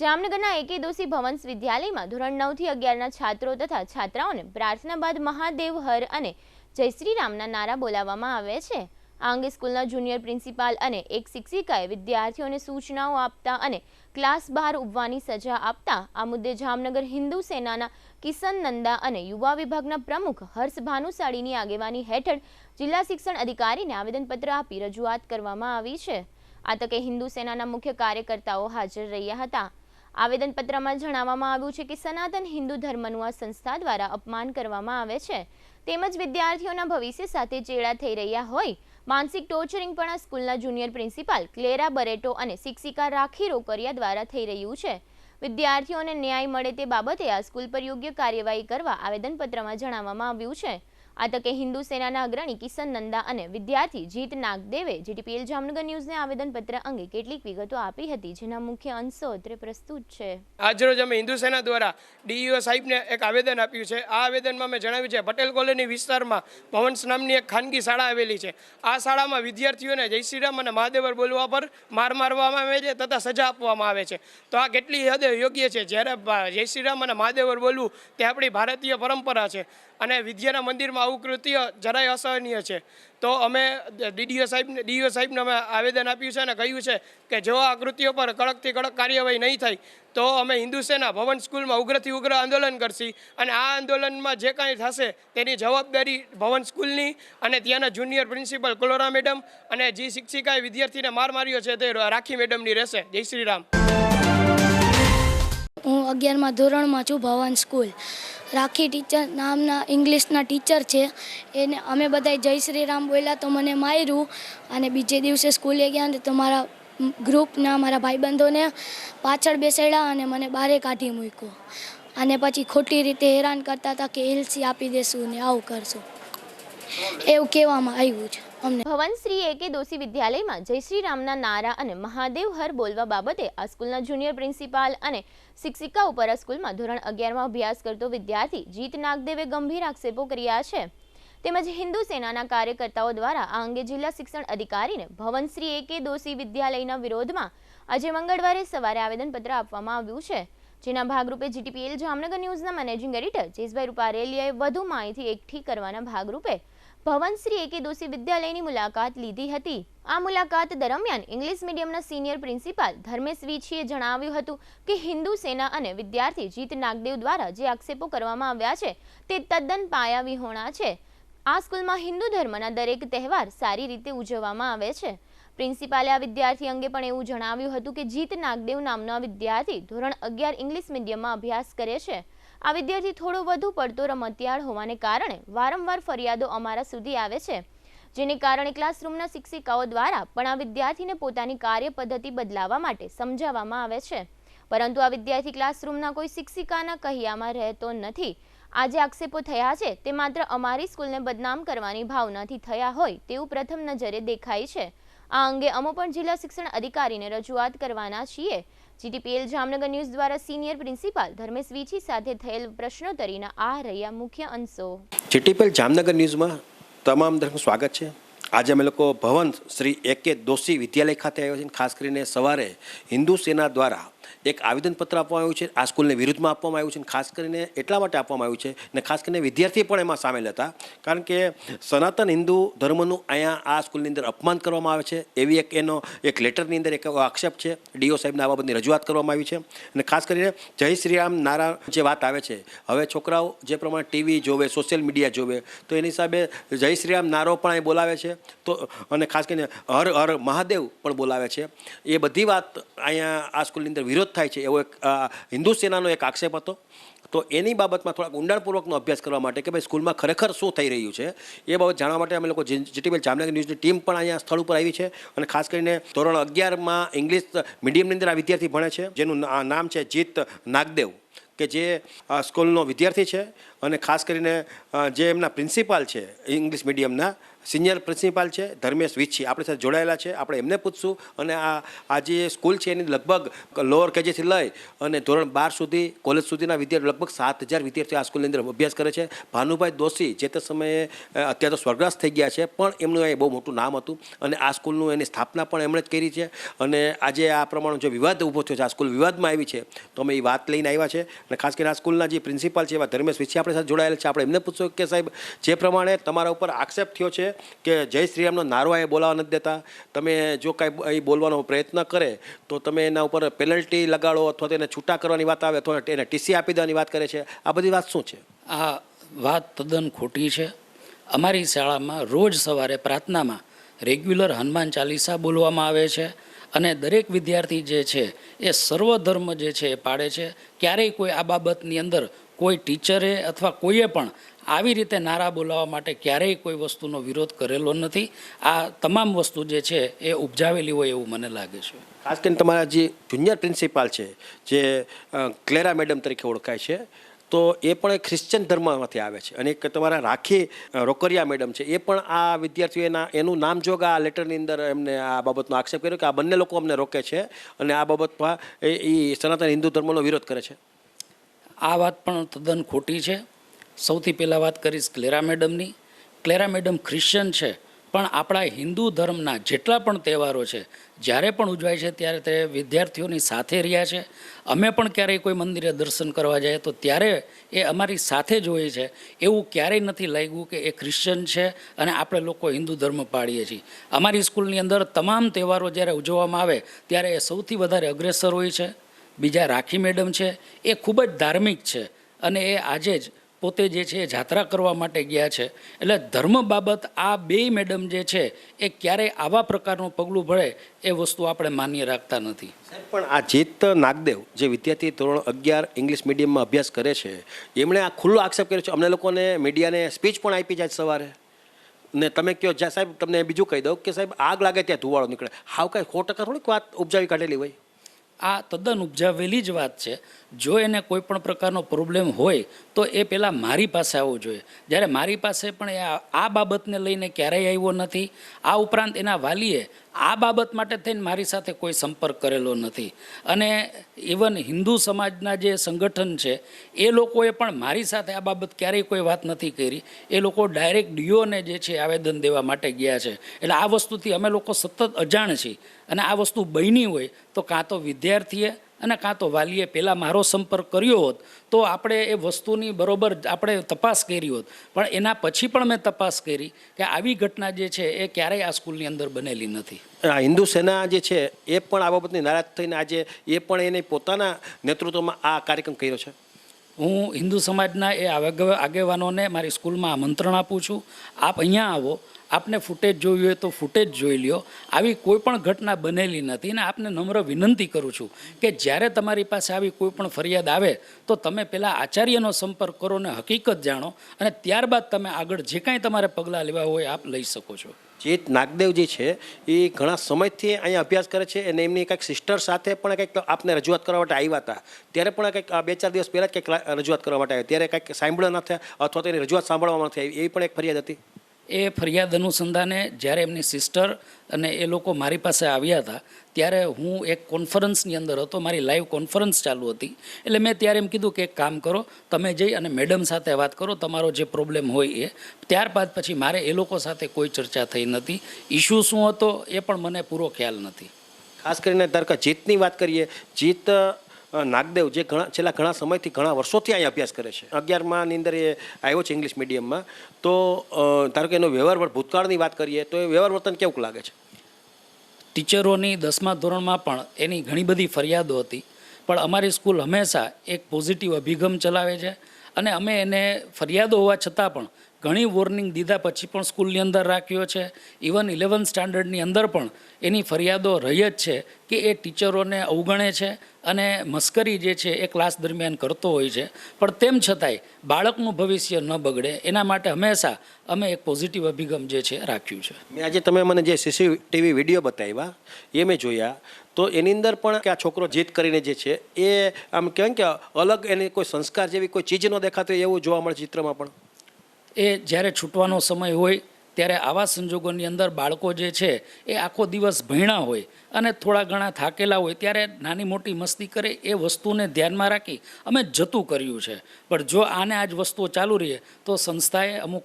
જામનગરના એકે દોશી ભવન્સ વિદ્યાલયમાં ધોરણ 9 થી 11ના છાત્રો તથા છાત્રાઓને પ્રાર્થના બાદ મહાદેવ હર અને જય શ્રી રામના નારા બોલાવવામાં આવે છે। આ અંગે સ્કૂલના જુનિયર પ્રિન્સિપાલ અને એક શિક્ષિકાએ વિદ્યાર્થીઓને સૂચનાઓ આપતા અને ક્લાસ બહાર ઉભવાની સજા આપતા આ મુદ્દે જામનગર હિન્દુ સેનાના કિશન નંદા અને યુવા વિભાગના પ્રમુખ હર્ષ ભાનુશાળીની આગેવાની હેઠળ જિલ્લા શિક્ષણ અધિકારીને આવેદનપત્ર આપી રજૂઆત કરવામાં આવી છે। આ તકે હિન્દુ સેનાના મુખ્ય કાર્યકર્તાઓ હાજર રહ્યા હતા। આવેદનપત્રમાં જણાવવામાં આવ્યું છે કે સનાતન હિન્દુ ધર્મનું આ સંસ્થા દ્વારા અપમાન કરવામાં આવે છે તેમજ વિદ્યાર્થીઓના ભવિષ્ય સાથે ચેડા થઈ રહ્યા હોય માનસિક ટોર્ચરિંગ પણ આ સ્કૂલના જુનિયર પ્રિન્સિપાલ ક્લેરા બરેટો અને શિક્ષિકા રાખી રોકરિયા દ્વારા થઈ રહ્યું છે। વિદ્યાર્થીઓને ન્યાય મળે તે બાબતે આ સ્કૂલ પર યોગ્ય કાર્યવાહી કરવા આવેદનપત્રમાં જણાવવામાં આવ્યું છે। આ તકે હિન્દુ સેનાના અગ્રણી કિશન નંદા અને વિદ્યાર્થી જીત નાગદેવે જીટીપીએલ જામનગર ન્યૂઝને આવેદનપત્ર અંગે કેટલીક વિગતો આપી હતી જેના મુખ્ય અંશો અત્રે પ્રસ્તુત છે। આજરોજ અમે હિન્દુ સેના દ્વારા ડીઈઓ સાહેબને એક આવેદન આપ્યું છે। આ આવેદનમાં મેં જણાવ્યું છે પટેલ કોલોની વિસ્તારમાં ભવન્સ નામની એક ખાનગી શાળા આવેલી છે। આ શાળામાં વિદ્યાર્થીઓને જય શ્રી રામ અને મહાદેવર બોલવા પર માર મારવામાં આવે છે તથા સજા આપવામાં આવે છે। તો આ કેટલી હદે યોગ્ય છે? જ્યારે જય શ્રી રામ અને મહાદેવર બોલવું તે આપણી ભારતીય પરંપરા છે અને વિદ્યાના મંદિરમાં આવું કૃત્ય જરાય અસહનીય છે। તો અમે ડીઈઓ સાહેબને અમે આવેદન આપ્યું છે અને કહ્યું છે કે જો આ કૃત્યો પર કડકથી કડક કાર્યવાહી નહીં થાય તો અમે હિન્દુ સેના ભવન સ્કૂલમાં ઉગ્રથી ઉગ્ર આંદોલન કરશી અને આ આંદોલનમાં જે કાંઈ થશે તેની જવાબદારી ભવન સ્કૂલની અને ત્યાંના જુનિયર પ્રિન્સિપલ ક્લોરા મેડમ અને જે શિક્ષિકાએ વિદ્યાર્થીને માર માર્યો છે તે રાખી મેડમની રહેશે। જય શ્રી રામ। હું 11મા ધોરણમાં છું। ભવન સ્કૂલ રાખી ટીચર નામના ઇંગ્લિશના ટીચર છે એને અમે બધાય જય શ્રી રામ બોલ્યા તો મને માર્યું અને બીજે દિવસે સ્કૂલે ગયા તો મારા ગ્રુપના મારા ભાઈબંધોને પાછળ બેસાડ્યા અને મને બહાર કાઢી મૂક્યો અને પછી ખોટી રીતે હેરાન કરતા હતા કે એલસી આપી દેશું ને આવું કરશું એવું કહેવામાં આવ્યું છે અમને। ભવન શ્રી એકે દોશી વિદ્યાલયમાં જય શ્રી રામના નારા અને મહાદેવ હર બોલવા બાબતે આ સ્કૂલના જુનિયર પ્રિન્સિપાલ અને શિક્ષિકા ઉપર આ સ્કૂલમાં ધોરણ 11માં અભ્યાસ કરતો વિદ્યાર્થી જીત નાગદેવે ગંભીર આક્ષેપો કર્યા છે તેમજ હિન્દુ સેનાના કાર્યકર્તાઓ દ્વારા આ અંગે જિલ્લા શિક્ષણ અધિકારીને ભવન શ્રી એકે દોશી વિદ્યાલયના વિરોધમાં આજે મંગળવારે સવારે આવેદનપત્ર આપવામાં આવ્યું છે જેના ભાગરૂપે જીટીપીએલ જામનગર ન્યૂઝના મેનેજિંગ એડિટર જેસભાઈ રૂપારેલિયાએ વધુ માહિતી એકઠી કરવાના ભાગરૂપે ભવન શ્રી એકે દોશી વિદ્યાલયની મુલાકાત લીધી હતી। આ મુલાકાત દરમિયાન ઇંગ્લિશ મીડિયમના સિનિયર પ્રિન્સિપાલ ધર્મેશ વીછીએ જણાવ્યું હતું કે હિન્દુ સેના અને વિદ્યાર્થી જીત નાગદેવ દ્વારા જે આક્ષેપો કરવામાં આવ્યા છે તે તદ્દન પાયાવિહોણા છે। આ સ્કૂલમાં હિન્દુ ધર્મના દરેક તહેવાર સારી રીતે ઉજવવામાં આવે છે। પ્રિન્સિપાલે આ વિદ્યાર્થી અંગે પણ એવું જણાવ્યું હતું કે જીત નાગદેવ નામનો આ વિદ્યાર્થી ધોરણ 11 ઇંગ્લિશ મીડિયમમાં અભ્યાસ કરે છે। આ વિદ્યાર્થી થોડો વધુ પડતો રમતિયાળ હોવાને કારણે વારંવાર ફરિયાદો અમારા સુધી આવે છે જેને કારણે ક્લાસરૂમના શિક્ષિકાઓ દ્વારા પણ આ વિદ્યાર્થીને પોતાની કાર્ય પદ્ધતિ બદલાવવા માટે સમજાવવામાં આવે છે પરંતુ આ વિદ્યાર્થી ક્લાસરૂમના કોઈ શિક્ષિકાના કહ્યામાં રહેતો નથી। આ જે આક્ષેપો થયા છે તે માત્ર અમારી સ્કૂલને બદનામ કરવાની ભાવનાથી થયા હોય તેવું પ્રથમ નજરે દેખાય છે। આ અંગે અમે પણ જિલ્લા શિક્ષણ અધિકારીને રજૂઆત કરવાના છીએ। જીટીપીએલ જામનગર ન્યૂઝ દ્વારા સિનિયર પ્રિન્સિપાલ ધર્મેશ વીછી સાથે થયેલ પ્રશ્નોત્તરીના આ રહ્યા મુખ્ય અંશો। જીટીપીએલ જામનગર ન્યૂઝમાં તમામ દર્શકોનું સ્વાગત છે। આજે અમે લોકો ભવન શ્રી એકે દોશી વિદ્યાલય ખાતે આવ્યા છીએ। ખાસ કરીને સવારે હિન્દુ સેના દ્વારા એક આવેદનપત્ર આપવામાં આવ્યું છે આ સ્કૂલને વિરુદ્ધમાં આપવામાં આવ્યું છે। ખાસ કરીને એટલા માટે આપવામાં આવ્યું છે અને ખાસ કરીને વિદ્યાર્થી પણ એમાં સામેલ હતા કારણ કે સનાતન હિન્દુ ધર્મનું અહીંયા આ સ્કૂલની અંદર અપમાન કરવામાં આવે છે એવી એનો એક લેટરની અંદર એક આક્ષેપ છે। ડીઓ સાહેબને આ બાબતની રજૂઆત કરવામાં આવી છે અને ખાસ કરીને જય શ્રી રામ નારા જે વાત આવે છે હવે છોકરાઓ જે પ્રમાણે ટીવી જોવે સોશિયલ મીડિયા જોવે તો એની હિસાબે જય શ્રી રામ નારો પણ અહીં બોલાવે છે તો અને ખાસ કરીને હર હર મહાદેવ પણ બોલાવે છે। એ બધી વાત અહીંયા આ સ્કૂલની અંદર વિરોધ થાય છે એવો એક હિન્દુ સેનાનો એક આક્ષેપ હતો। તો એની બાબતમાં થોડાક ઊંડાણપૂર્વકનો અભ્યાસ કરવા માટે કે ભાઈ સ્કૂલમાં ખરેખર શું થઈ રહ્યું છે એ બાબત જાણવા માટે અમે લોકો જીટીપીએલ જામનગર ન્યૂઝની ટીમ પણ અહીંયા સ્થળ ઉપર આવી છે અને ખાસ કરીને ધોરણ 11માં ઇંગ્લિશ મીડિયમની અંદર આ વિદ્યાર્થી ભણે છે જેનું નામ છે જીત નાગદેવ કે જે સ્કૂલનો વિદ્યાર્થી છે અને ખાસ કરીને જે એમના પ્રિન્સિપાલ છે ઇંગ્લિશ મીડિયમના સિનિયર પ્રિન્સિપાલ છે ધર્મેશ વિચ્છી આપણી સાથે જોડાયેલા છે. આપણે એમને પૂછશું અને આ જે સ્કૂલ છે એની લગભગ લોઅર કેજીથી લઈ અને ધોરણ 12 સુધી કોલેજ સુધીના વિદ્યાર્થીઓ લગભગ 7,000 વિદ્યાર્થીઓ આ સ્કૂલની અંદર અભ્યાસ કરે છે. ભાનુભાઈ દોશી જે તે સમયે અત્યારે તો સ્વર્ગવાસ થઈ ગયા છે, પણ એમનું અહીં બહુ મોટું નામ હતું અને આ સ્કૂલનું એની સ્થાપના પણ એમણે જ કરી છે. અને આજે આ પ્રમાણે જો વિવાદ ઊભો થયો છે, આ સ્કૂલ વિવાદમાં આવી છે, તો અમે એ વાત લઈને આવ્યા છે. અને ખાસ કરીને આ સ્કૂલના જે પ્રિન્સિપાલ છે એવા ધર્મેશ વિચ્છી આપણી સાથે જોડાયેલા છે. આપણે એમને પૂછશું કે સાહેબ, જે પ્રમાણે તમારા ઉપર આક્ષેપ થયો છે કે જય શ્રીરામનો નારો એ બોલાવવા નથી દેતા, તમે જો કાંઈ એ બોલવાનો પ્રયત્ન કરે તો તમે એના ઉપર પેનલ્ટી લગાડો અથવા તો એને છૂટા કરવાની વાત આવે અથવા એને ટીસી આપી દેવાની વાત કરે છે, આ બધી વાત શું છે? આ વાત તદ્દન ખોટી છે. અમારી શાળામાં રોજ સવારે પ્રાર્થનામાં રેગ્યુલર હનુમાન ચાલીસા બોલવામાં આવે છે અને દરેક વિદ્યાર્થી જે છે એ સર્વધર્મ જે છે એ પાળે છે. ક્યારેય કોઈ આ બાબતની અંદર કોઈ ટીચરે અથવા કોઈએ પણ આવી રીતે નારા બોલાવવા માટે ક્યારેય કોઈ વસ્તુનો વિરોધ કરેલો નથી. આ તમામ વસ્તુ જે છે એ ઉપજાવેલી હોય એવું મને લાગે છે. ખાસ કરીને તમારા જે જુનિયર પ્રિન્સિપાલ છે, જે ક્લેરા મેડમ તરીકે ઓળખાય છે, તો એ પણ એક ખ્રિશ્ચન ધર્મમાંથી આવે છે. અને એક તમારા રાખી રોકરિયા મેડમ છે, એ પણ આ વિદ્યાર્થીઓના એનું નામ જોગ આ લેટરની અંદર એમને આ બાબતનો આક્ષેપ કર્યો કે આ બંને લોકો અમને રોકે છે અને આ બાબતમાં એ સનાતન હિન્દુ ધર્મનો વિરોધ કરે છે. આ વાત પણ તદ્દન ખોટી છે. સૌથી પહેલાં વાત કરીશ ક્લેરા મેડમની. ક્લેરા મેડમ ખ્રિશ્ચન છે, પણ આપણા હિન્દુ ધર્મના જેટલા પણ તહેવારો છે જ્યારે પણ ઉજવાય છે ત્યારે તે વિદ્યાર્થીઓની સાથે રહ્યા છે. અમે પણ ક્યારેય કોઈ મંદિરે દર્શન કરવા જાય તો ત્યારે એ અમારી સાથે જ હોય છે. એવું ક્યારેય નથી લાગ્યું કે એ ખ્રિશ્ચન છે અને આપણે લોકો હિન્દુ ધર્મ પાળીએ છીએ. અમારી સ્કૂલની અંદર તમામ તહેવારો જ્યારે ઉજવવામાં આવે ત્યારે એ સૌથી વધારે અગ્રેસર હોય છે. બીજા રાખી મેડમ છે, એ ખૂબ જ ધાર્મિક છે અને એ આજે જ પોતે જે છે એ જાત્રા કરવા માટે ગયા છે. એટલે ધર્મ બાબત આ બેય મેડમ જે છે એ ક્યારેય આવા પ્રકારનું પગલું ભળે એ વસ્તુ આપણે માન્ય રાખતા નથી. પણ આ જીત નાગદેવ જે વિદ્યાર્થી ધોરણ 11 ઇંગ્લિશ મીડિયમમાં અભ્યાસ કરે છે, એમણે આ ખુલ્લો આક્ષેપ કર્યો છે. અમને લોકોને મીડિયાને સ્પીચ પણ આપી જાય સવારે ને તમે કહો જ્યાં સાહેબ, તમને બીજું કહી દઉં કે સાહેબ આગ લાગે ત્યાં ધુવાળો નીકળે. હાવ કાંઈ 100% થોડીક વાત ઉપજાવી કાઢેલી હોય. આ તદ્દન ઉપજાવેલી જ વાત છે. જો એને કોઈ પણ પ્રકારનો પ્રોબ્લેમ હોય તો એ પહેલાં મારી પાસે આવવો જોઈએ. જ્યારે મારી પાસે પણ એ આ બાબતને લઈને ક્યારેય આવ્યો નથી. આ ઉપરાંત એના વાલીએ આ બાબત માટે થઈને મારી સાથે કોઈ સંપર્ક કરેલો નથી. અને ઇવન હિન્દુ સમાજના જે સંગઠન છે એ લોકોએ પણ મારી સાથે આ બાબત ક્યારેય કોઈ વાત નથી કરી. એ લોકો ડાયરેક્ટ ડીઓને જે છે આવેદન દેવા માટે ગયા છે. એટલે આ વસ્તુથી અમે લોકો સતત અજાણ છીએ. અને આ વસ્તુ બની હોય તો કાં તો વિદ્યાર્થીએ અને કાં તો વાલીએ પહેલાં મારો સંપર્ક કર્યો હોત તો આપણે એ વસ્તુની બરોબર આપણે તપાસ કરી હોત. પણ એના પછી પણ મેં તપાસ કરી કે આવી ઘટના જે છે એ ક્યારેય આ સ્કૂલની અંદર બનેલી નથી. હિન્દુ સેના જે છે એ પણ આ બાબતની નારાજ થઈને આજે એ પણ એને પોતાના નેતૃત્વમાં આ કાર્યક્રમ કર્યો છે. હું હિન્દુ સમાજના એ આગેવાનોને મારી સ્કૂલમાં આમંત્રણ આપું છું. આપ અહીંયા આવો, આપને ફૂટેજ જોવી હોય તો ફૂટેજ જોઈ લ્યો. આવી કોઈ પણ ઘટના બનેલી નથી. અને આપને નમ્ર વિનંતી કરું છું કે જ્યારે તમારી પાસે આવી કોઈ પણ ફરિયાદ આવે તો તમે પહેલાં આચાર્યનો સંપર્ક કરો ને હકીકત જાણો અને ત્યારબાદ તમે આગળ જે કાંઈ તમારે પગલાં લેવા હોય આપ લઈ શકો છો. જીત નાગદેવજી છે એ ઘણા સમયથી અહીંયા અભ્યાસ કરે છે અને એમની કંઈક સિસ્ટર સાથે પણ કંઈક આપને રજૂઆત કરવા માટે આવ્યા હતા. ત્યારે પણ કંઈક 2-4 દિવસ પહેલાં જ કંઈક રજૂઆત કરવા માટે આવ્યા, ત્યારે કંઈક સાંભળ્યા ન થયા અથવા તો એની રજૂઆત સાંભળવામાં નથી આવી, એવી પણ એક ફરિયાદ હતી. એ ફરિયાદ અનુસંધાને જ્યારે એમની સિસ્ટર અને એ લોકો મારી પાસે આવ્યા હતા ત્યારે હું એક કોન્ફરન્સની અંદર હતો. મારી લાઈવ કોન્ફરન્સ ચાલુ હતી. એટલે મેં ત્યારે એમ કીધું કે એક કામ કરો, તમે જઈ અને મેડમ સાથે વાત કરો, તમારો જે પ્રોબ્લેમ હોય એ. ત્યારબાદ પછી મારે એ લોકો સાથે કોઈ ચર્ચા થઈ નથી. ઇશ્યુ શું હતો એ પણ મને પૂરો ખ્યાલ નથી. ખાસ કરીને ધારો કે જીતની વાત કરીએ, જીત નાગદેવ જે છેલ્લા ઘણા સમયથી ઘણા વર્ષોથી અહીંયા અભ્યાસ કરે છે. 11માની અંદર એ આવ્યો છે ઇંગ્લિશ મીડિયમમાં. તો ધારો કે એનો વ્યવહાર ભૂતકાળની વાત કરીએ તો એ વ્યવહાર વર્તન કેવું લાગે છે? ટીચરોની 10મા ધોરણમાં પણ એની ઘણી બધી ફરિયાદો હતી, પણ અમારી સ્કૂલ હંમેશા એક પોઝિટિવ અભિગમ ચલાવે છે. અને અમે એને ફરિયાદો હોવા છતાં પણ ઘણી વોર્નિંગ દીધા પછી પણ સ્કૂલની અંદર રાખ્યો છે. ઇવન 11th સ્ટાન્ડર્ડની અંદર પણ એની ફરિયાદો રહી જ છે કે એ ટીચરોને અવગણે છે અને મસ્કરી જે છે એ ક્લાસ દરમિયાન કરતો હોય છે. પણ તેમ છતાંય બાળકનું ભવિષ્ય ન બગડે એના માટે હંમેશા અમે એક પોઝિટિવ અભિગમ જે છે રાખ્યું છે. મેં આજે તમે મને જે સીસીટીવી વિડીયો બતાવ્યા એ મેં જોયા, તો એની અંદર પણ કે આ છોકરો જીત કરીને જે છે એ આમ કહેવાય કે અલગ એને કોઈ સંસ્કાર જેવી કોઈ ચીજ ન દેખાતો એવું જોવા મળે ચિત્રમાં પણ. એ જ્યારે છૂટવાનો સમય હોય ત્યારે આવા સંજોગોની અંદર બાળકો જે છે એ આખો દિવસ ભણ્યા હોય અને થોડા ઘણા થાકેલા હોય ત્યારે નાની મોટી મસ્તી કરે, એ વસ્તુને ધ્યાનમાં રાખી અમે જતું કર્યું છે. પણ જો આને આ જ વસ્તુઓ ચાલુ રહે તો સંસ્થાએ અમુક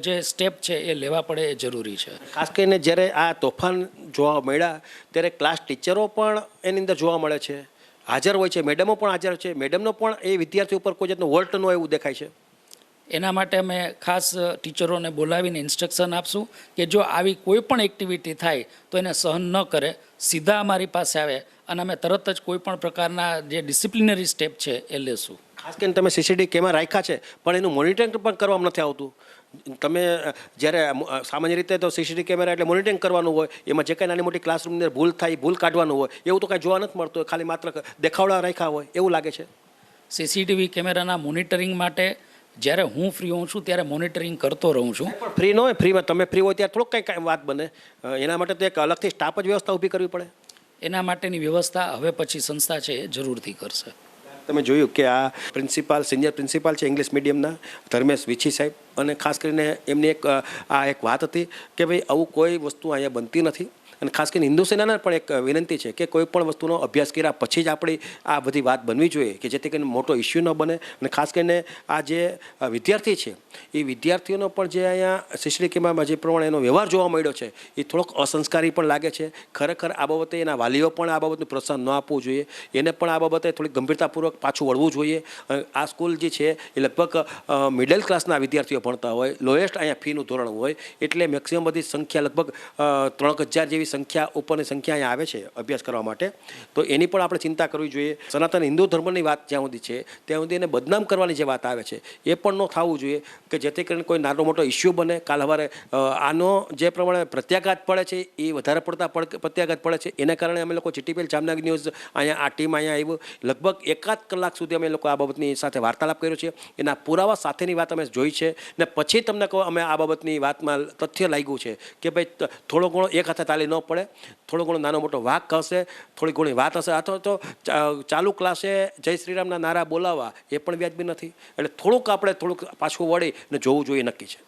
જે સ્ટેપ છે એ લેવા પડે એ જરૂરી છે. ખાસ કરીને જ્યારે આ તોફાન જોવા મળ્યા ત્યારે ક્લાસ ટીચરો પણ એની અંદર જોવા મળે છે, હાજર હોય છે, મેડમો પણ હાજર છે. મેડમનો પણ એ વિદ્યાર્થીઓ ઉપર કોઈ જાતનો વોલ્ટ ન હોય એવું દેખાય છે. એના માટે અમે ખાસ ટીચરોને બોલાવીને ઇન્સ્ટ્રક્શન આપશું કે જો આવી કોઈ પણ એક્ટિવિટી થાય તો એને સહન ન કરે, સીધા અમારી પાસે આવે અને અમે તરત જ કોઈ પણ પ્રકારના જે ડિસિપ્લિનરી સ્ટેપ છે એ લેશું. ખાસ કરીને તમે સીસીટીવી કેમેરા રાખ્યા છે પણ એનું મોનિટરિંગ પણ કરવામાં નથી આવતું. તમે જ્યારે સામાન્ય રીતે તો સીસીટીવી કેમેરા એટલે મોનિટરિંગ કરવાનું હોય, એમાં જે કાંઈ નાની મોટી ક્લાસરૂમની અંદર ભૂલ થાય ભૂલ કાઢવાનું હોય, એવું તો કાંઈ જોવા નથી મળતું. ખાલી માત્ર દેખાવડા રાખ્યા હોય એવું લાગે છે. સીસીટીવી કેમેરાના મોનિટરિંગ માટે જ્યારે હું ફ્રી હોઉં છું ત્યારે મોનિટરિંગ કરતો રહું છું. પણ ફ્રી ન હોય, ફ્રીમાં તમે ફ્રી હોય ત્યારે થોડુંક કંઈ વાત બને, એના માટે તો એક અલગથી સ્ટાફ જ વ્યવસ્થા ઊભી કરવી પડે. એના માટેની વ્યવસ્થા હવે પછી સંસ્થા છે એ જરૂરથી કરશે. તમે જોયું કે આ પ્રિન્સિપાલ, સિનિયર પ્રિન્સિપાલ છે ઇંગ્લિશ મીડિયમના, ધર્મેશ વિછી સાહેબ, અને ખાસ કરીને એમની એક વાત હતી કે ભાઈ આવું કોઈ વસ્તુ અહીંયા બનતી નથી. અને ખાસ કરીને હિન્દુ સેનાને પણ એક વિનંતી છે કે કોઈ પણ વસ્તુનો અભ્યાસ કર્યા પછી જ આપણી આ બધી વાત બનવી જોઈએ કે જેથી કરીને મોટો ઇસ્યુ ન બને. અને ખાસ કરીને આ જે વિદ્યાર્થી છે એ વિદ્યાર્થીઓનો પણ જે અહીંયા સીસીટીવીમાં જે પ્રમાણે એનો વ્યવહાર જોવા મળ્યો છે એ થોડોક અસંસ્કારી પણ લાગે છે. ખરેખર આ બાબતે એના વાલીઓ પણ આ બાબતનું પ્રોત્સાહન ન આપવું જોઈએ, એને પણ આ બાબતે થોડી ગંભીરતાપૂર્વક પાછું વળવું જોઈએ. આ સ્કૂલ જે છે એ લગભગ મિડલ ક્લાસના વિદ્યાર્થીઓ ભણતા હોય, લોએસ્ટ અહીંયા ફીનું ધોરણ હોય, એટલે મેક્સિમમ બધી સંખ્યા લગભગ 3,000 જેવી સંખ્યા ઉપરની સંખ્યા અહીંયા આવે છે અભ્યાસ કરવા માટે. તો એની પણ આપણે ચિંતા કરવી જોઈએ. સનાતન હિન્દુ ધર્મની વાત જ્યાં સુધી છે ત્યાં સુધી એને બદનામ કરવાની જે વાત આવે છે એ પણ ન થવું જોઈએ કે જેથી કરીને કોઈ નાનો મોટો ઇસ્યુ બને. કાલ સવારે આનો જે પ્રમાણે પ્રત્યાઘાત પડે છે એ વધારે પડતા પ્રત્યાઘાત પડે છે. એના કારણે અમે લોકો જીટીપીએલ જામનગર ન્યૂઝ અહીંયા આ ટીમ અહીંયા આવ્યું, લગભગ 1.5 કલાક સુધી અમે લોકો આ બાબતની સાથે વાર્તાલાપ કર્યો છે. એના પુરાવા સાથેની વાત અમે જોઈ છે ને પછી તમને કહો અમે આ બાબતની વાતમાં તથ્ય લાગ્યું છે કે ભાઈ થોડો ઘણો એક હાથે તાલી ન પડે, થોડો ઘણો નાનો મોટો વાક હશે, થોડી ઘણી વાત હશે, અથવા તો ચાલુ ક્લાસે જય શ્રીરામના નારા બોલાવવા એ પણ વ્યાજબી નથી. એટલે થોડુંક આપણે પાછું વળી ને જોવું જોઈએ નક્કી છે.